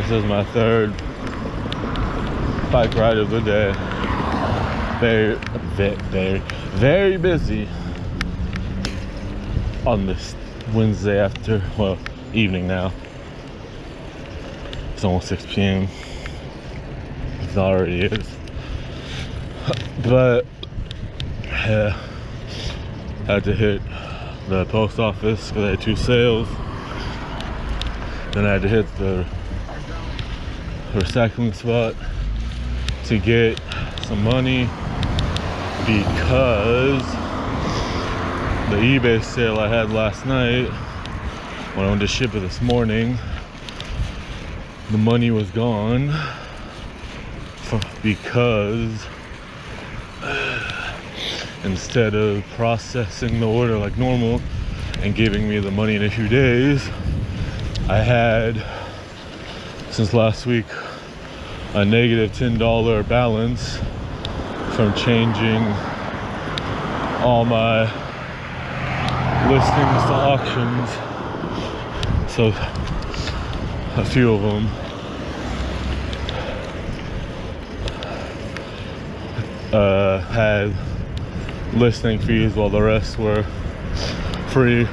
This is my third bike ride of the day. Very busy on this Wednesday after, well, evening now. It's almost 6 p.m. It already is. But yeah, had to hit the post office because I had 2 sales. Then I had to hit the recycling spot to get some money because the eBay sale I had last night, when I went to ship it this morning, the money was gone because instead of processing the order like normal and giving me the money in a few days, I had, since last week, a negative $10 balance from changing all my listings to auctions. So a few of them had listing fees while the rest were free.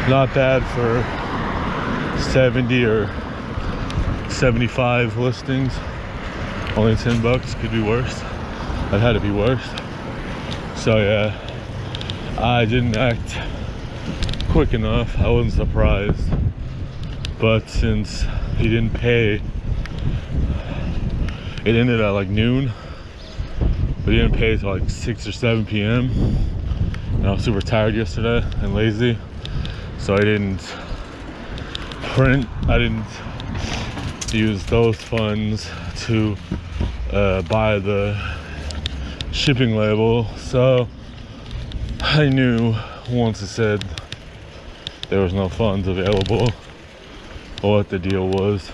Not bad for 70 or 75 listings. Only 10 bucks, could be worse. It had to be worse. So yeah, I didn't act quick enough. I wasn't surprised. But since he didn't pay, it ended at like noon. But he didn't pay till like 6 or 7 p.m. And I was super tired yesterday and lazy. So I didn't use those funds to buy the shipping label. So I knew once it said there was no funds available or what the deal was.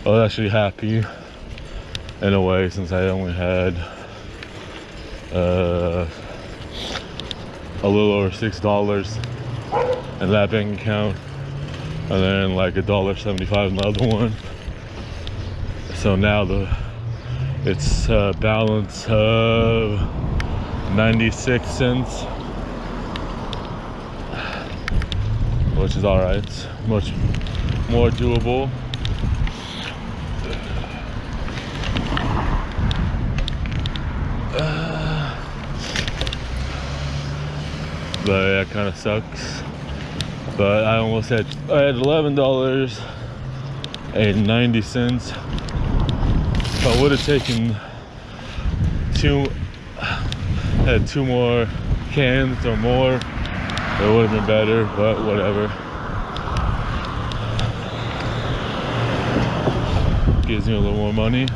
I was actually happy in a way, since I only had a little over $6 in that bank account, and then like $1.75 in the other one. So now it's a balance of 96 cents, which is all right. It's much more doable. But yeah, it kind of sucks. But I had $11.90. If I would have taken had 2 more cans or more, it would have been better, but whatever. Gives me a little more money.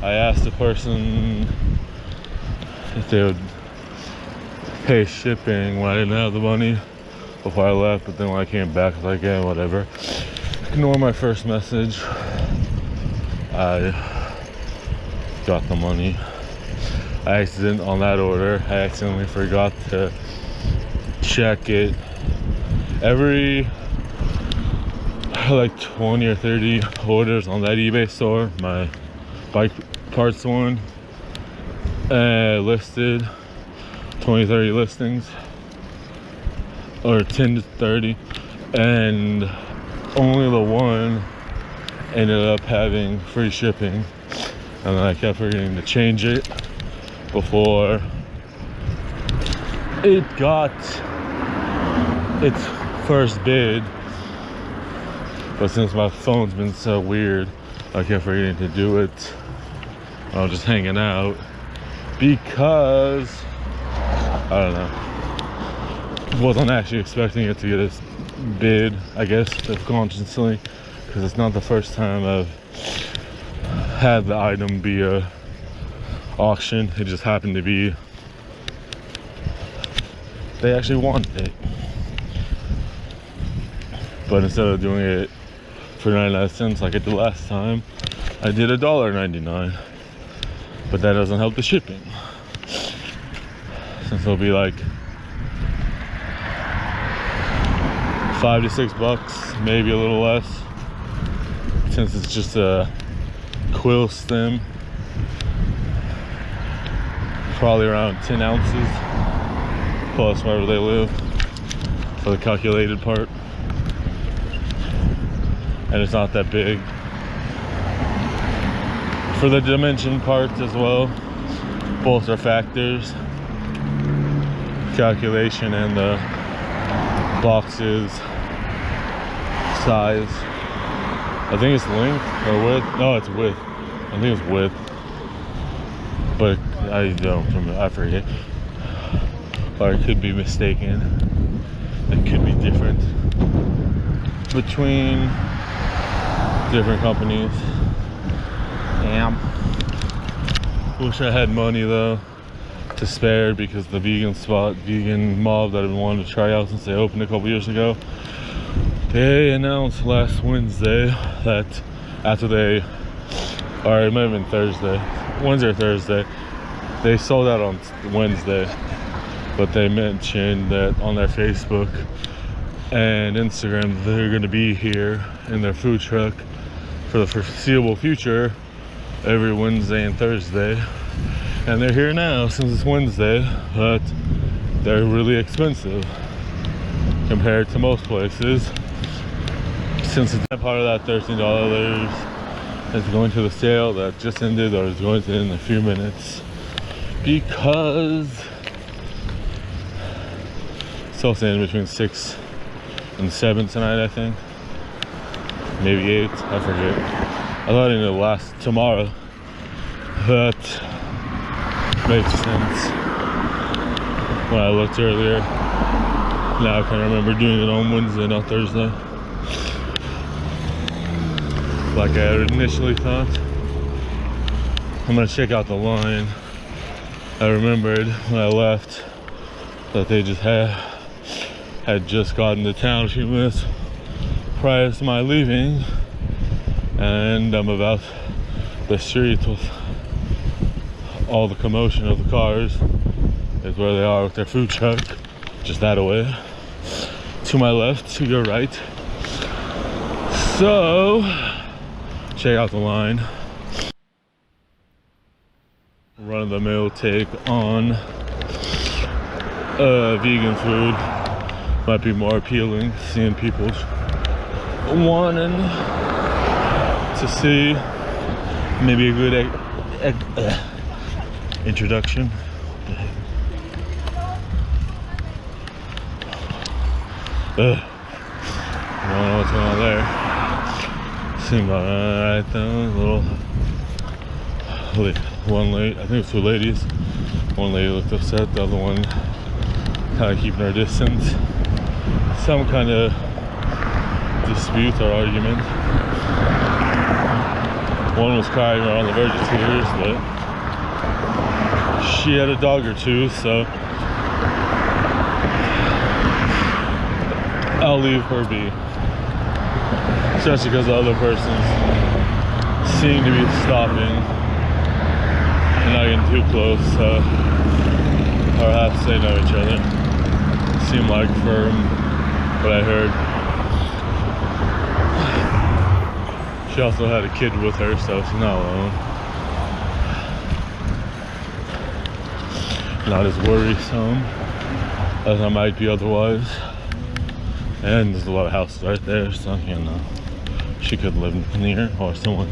I asked the person if they would pay shipping when I didn't have the money before I left, but then when I came back, I was like, yeah, whatever. Ignore my first message. I got the money. I accidentally forgot to check it. Every like 20 or 30 orders on that eBay store, my bike parts one, listed 20-30 listings, or 10 to 30, and only the one ended up having free shipping. And then I kept forgetting to change it before it got its first bid. But since my phone's been so weird, I kept forgetting to do it. I was just hanging out because I don't know, wasn't actually expecting it to get its bid, I guess, subconsciously, because it's not the first time I've had the item be a auction. It just happened to be they actually wanted it. But instead of doing it for 99 cents like I did last time, I did $1.99. But that doesn't help the shipping, since it'll be like $5 to $6, maybe a little less, since it's just a quill stem. Probably around 10 ounces plus wherever they live for the calculated part, and it's not that big. For the dimension part as well, both are factors, calculation and the box's size. I think it's length or width. No, it's width. I think it's width, but I don't remember. I forget. Or it could be mistaken. It could be different between different companies. Damn. Wish I had money though to spare, because the vegan mob that I've been wanting to try out since they opened a couple years ago, they announced last Wednesday that after they, or it might have been Wednesday or Thursday, they sold out on Wednesday, but they mentioned that on their Facebook and Instagram they're going to be here in their food truck for the foreseeable future every Wednesday and Thursday. And they're here now since it's Wednesday, but they're really expensive compared to most places. Since it's part of that $13 is going to the sale that just ended, or is going to end in a few minutes, because still saying between 6 and 7 tonight, I think, maybe 8, I forget. I thought it would last tomorrow. That makes sense when I looked earlier. Now I kind of remember doing it on Wednesday, not Thursday, like I had initially thought. I'm gonna check out the line. I remembered when I left that they just had just gotten to town a few minutes prior to my leaving, and I'm about the street with all the commotion of the cars is where they are with their food truck, just that away. To my left, to your right. So check out the line. Run-of-the-mill take on vegan food might be more appealing, seeing people wanting to see maybe a good introduction. I don't know what's going on there. Seemed alright though. One lady, I think it's 2 ladies. One lady looked upset, the other one kind of keeping her distance. Some kind of dispute or argument. One was crying on the verge of tears, but she had a dog or two, so I'll leave her be. Especially because the other persons seem to be stopping and not getting too close, or have to say no to each other. Seemed like from what I heard. She also had a kid with her, so she's not alone. Not as worrisome as I might be otherwise. And there's a lot of houses right there, so you know, she could live near, or someone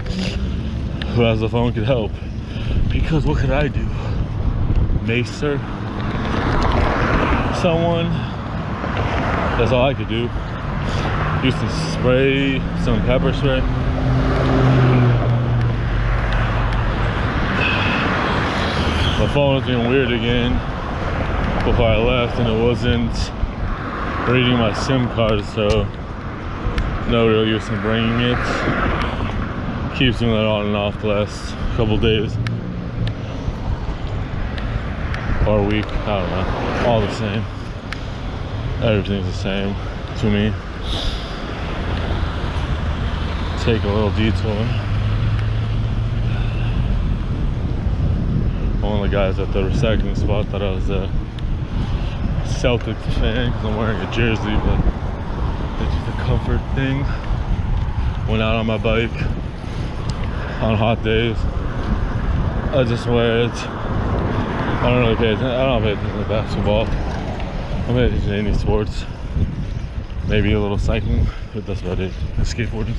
who has a phone could help. Because what could I do? Mace her? Someone? That's all I could do. Use some spray, some pepper spray. My phone was being weird again before I left, and it wasn't reading my SIM card, so no real use in bringing it. Keeps doing that on and off the last couple days or a week, I don't know. All the same. Everything's the same to me. Take a little detour. One of the guys at the recycling spot thought I was a Celtics fan because I'm wearing a jersey, but comfort thing. Went out on my bike on hot days. I just wear it. I don't really pay attention. I don't pay attention to basketball. I pay attention to any sports. Maybe a little cycling, but that's about it. Skateboarding.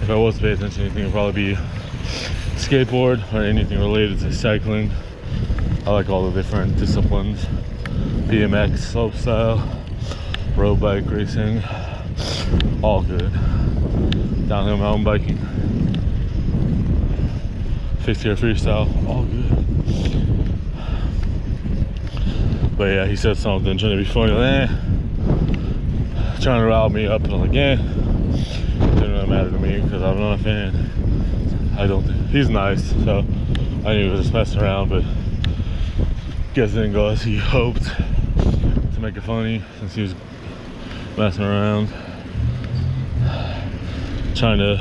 If I was to pay attention to anything, it would probably be skateboard or anything related to cycling. I like all the different disciplines. BMX, slopestyle, road bike racing, all good. Downhill mountain biking, fixie or freestyle, all good. But yeah, he said something trying to be funny, like, trying to rile me up, and I'm like, didn't really matter to me because I'm not a fan. I don't think he's nice, so I knew he was just messing around, but guess it didn't go as he hoped, to make it funny since he was messing around, trying to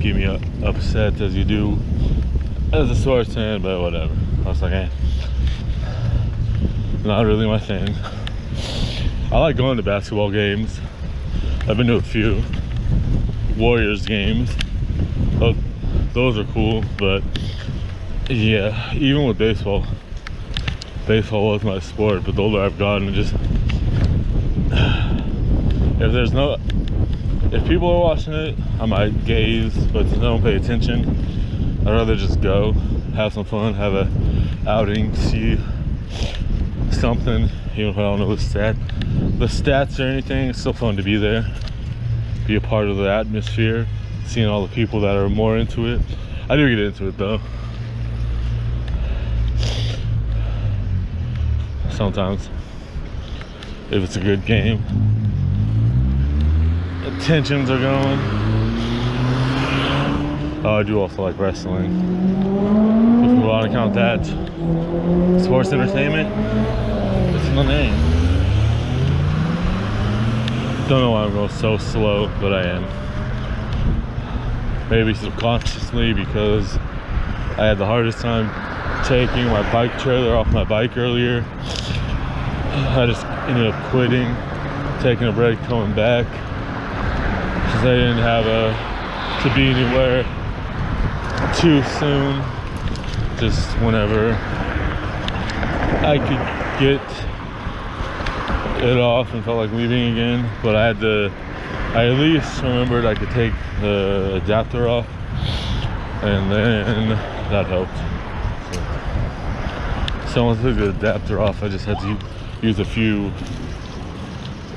keep me upset as you do as a sports fan, but whatever. I was like, not really my thing. I like going to basketball games. I've been to a few Warriors games. Those are cool, but yeah, even with baseball was my sport, but the older I've gotten, just if people are watching it, I might gaze, but I don't pay attention. I'd rather just go, have some fun, have a outing, see something, even if I don't know the stats or anything. It's still fun to be there, be a part of the atmosphere, seeing all the people that are more into it. I do get into it though. Sometimes, if it's a good game, the tensions are going. Oh, I do also like wrestling. If you want to count that sports entertainment, it's in the name. Don't know why I'm going so slow, but I am. Maybe subconsciously because I had the hardest time taking my bike trailer off my bike earlier. I just ended up quitting, taking a break, coming back, because I didn't have to be anywhere too soon. Just whenever I could get it off and felt like leaving again. But I at least remembered I could take the adapter off, and then that helped. So once I took the adapter off, I just had to use a few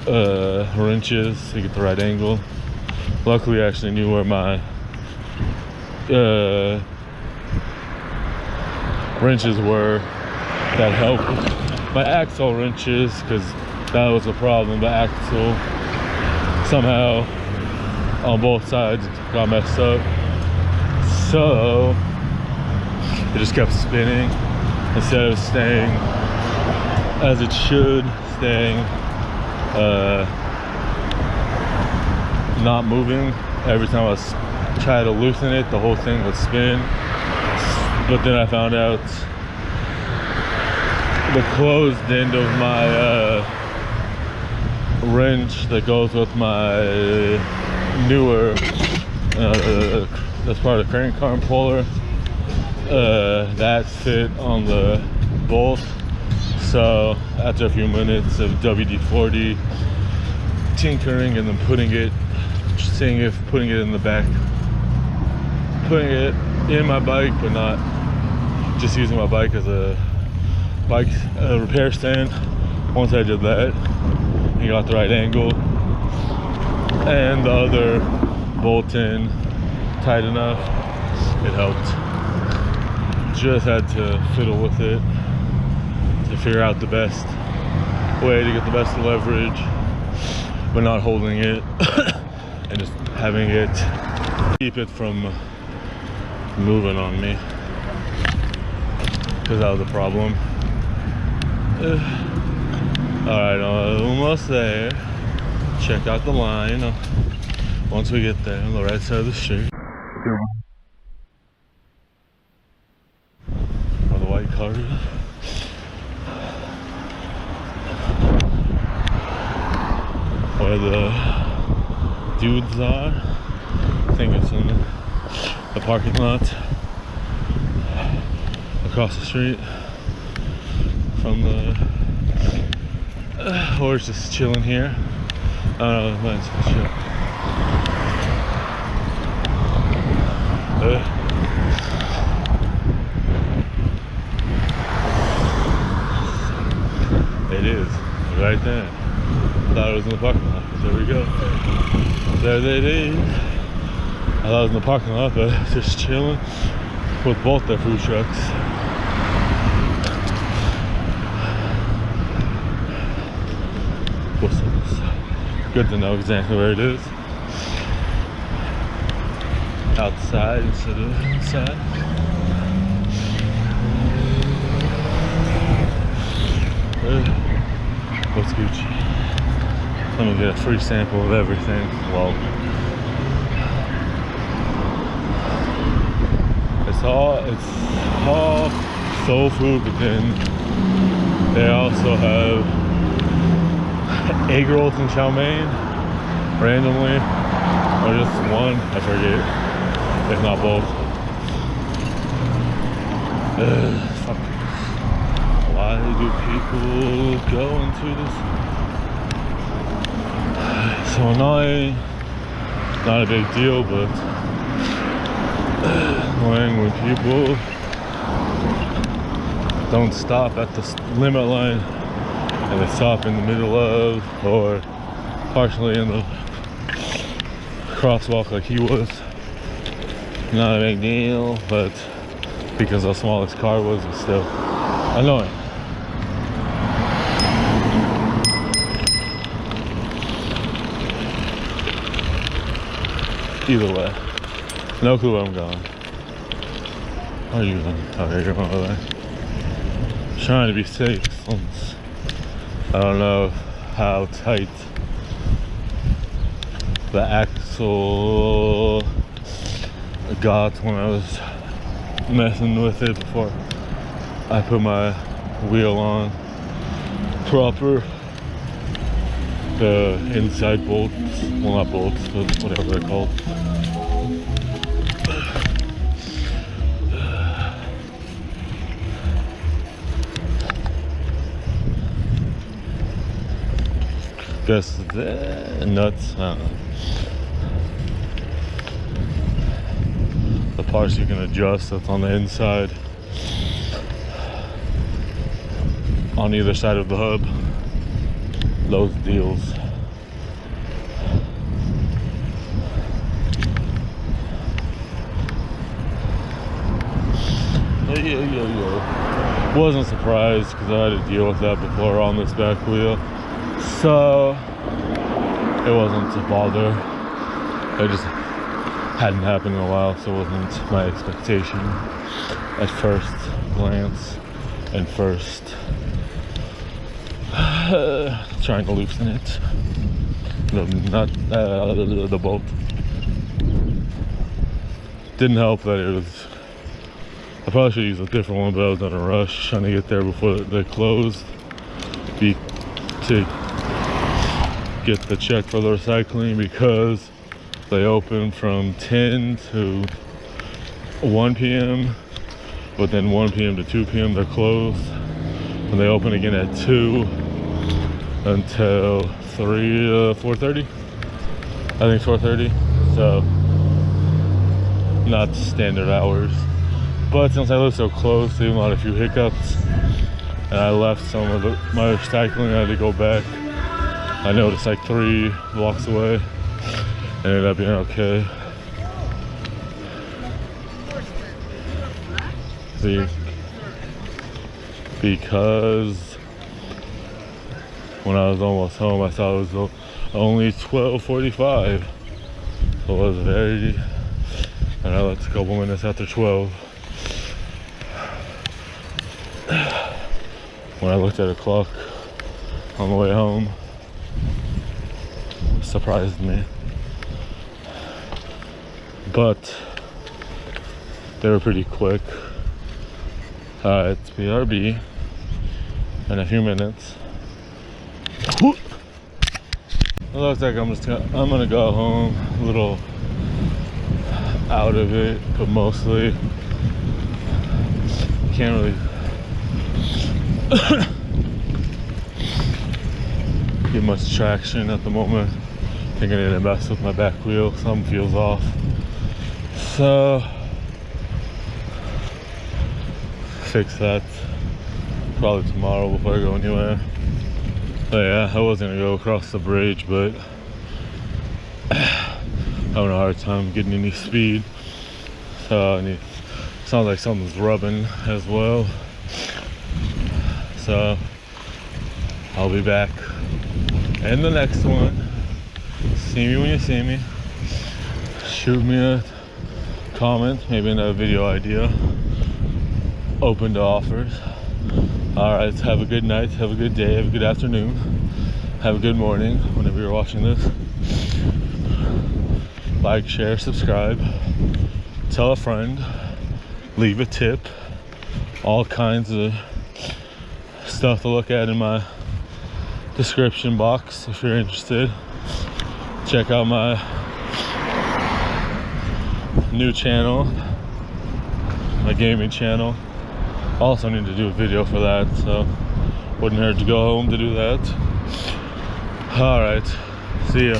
wrenches to get the right angle. Luckily, I actually knew where my wrenches were that helped. My axle wrenches, because that was a problem. The axle somehow on both sides got messed up, so it just kept spinning instead of staying as it should, staying not moving. Every time I tried to loosen it, the whole thing would spin. But then I found out the closed end of my wrench that goes with my newer that's part of the crank arm puller, that fit on the bolt. So after a few minutes of WD-40 tinkering and then putting it in the back, putting it in my bike, but not just using my bike as a bike repair stand. Once I did that and got the right angle and the other bolt in tight enough, it helped. Just had to fiddle with it to figure out the best way to get the best leverage, but not holding it and just having it keep it from moving on me, because that was a problem. Alright, almost there. Check out the line once we get there on the right side of the street. Or the white car. where the dudes are. I think it's in the parking lot across the street from the or it's just chilling here. I don't know, mine's chill. It is right there. I thought it was in the parking lot. There we go. There it is. I thought it was in the parking lot, but just chilling with both their food trucks. Good to know exactly where it is. Outside instead of inside. What's Gucci? Let me get a free sample of everything. Well, it's all soul food, but then they also have egg rolls and chow mein randomly, or just one, I forget, if not both. Fuck. Why do people go into this? So annoying. Not a big deal, but annoying when people don't stop at the limit line and they stop in the middle of, or partially in the crosswalk like he was. Not a big deal, but because how small his car was, it's still annoying. Either way, no clue where I'm going. Are you going? Okay, you're going over there. Trying to be safe since I don't know how tight the axle got when I was messing with it before I put my wheel on proper. The inside bolts, well, not bolts, but whatever they're called. Guess the nuts, I don't know. The parts you can adjust that's on the inside, on either side of the hub. Those deals. Wasn't surprised because I had to deal with that before on this back wheel, so it wasn't a bother. It just hadn't happened in a while, so it wasn't my expectation at first glance and first trying to loosen it. The nut, the bolt. Didn't help that it was, I probably should use a different one, but I was in a rush trying to get there before they closed to get the check for the recycling, because they open from 10 to 1 p.m. but then 1 p.m. to 2 p.m. they're closed, and they open again at 2 until 4:30. I think 4:30. So not standard hours, but since I live so close, even had a few hiccups, and I left some of my recycling. I had to go back. I noticed like 3 blocks away. Ended up being okay. See, because when I was almost home, I saw it was only 12:45. So it was very, and I left a couple minutes after 12. When I looked at the clock on the way home, it surprised me. But they were pretty quick. It's BRB in a few minutes. It looks like I'm gonna go home a little out of it, but mostly can't really get much traction at the moment. I think I need to mess with my back wheel. Something feels off. So fix that probably tomorrow before I go anywhere. But yeah, I was gonna go across the bridge, but having a hard time getting any speed. So sounds like something's rubbing as well. So I'll be back in the next one. See me when you see me. Shoot me a comment, maybe another video idea. Open to offers. Alright, have a good night, have a good day, have a good afternoon, have a good morning whenever you're watching this. Like, share, subscribe, tell a friend, leave a tip, all kinds of stuff to look at in my description box if you're interested. Check out my new channel, my gaming channel. Also need to do a video for that, so wouldn't hurt to go home to do that. All right, see ya.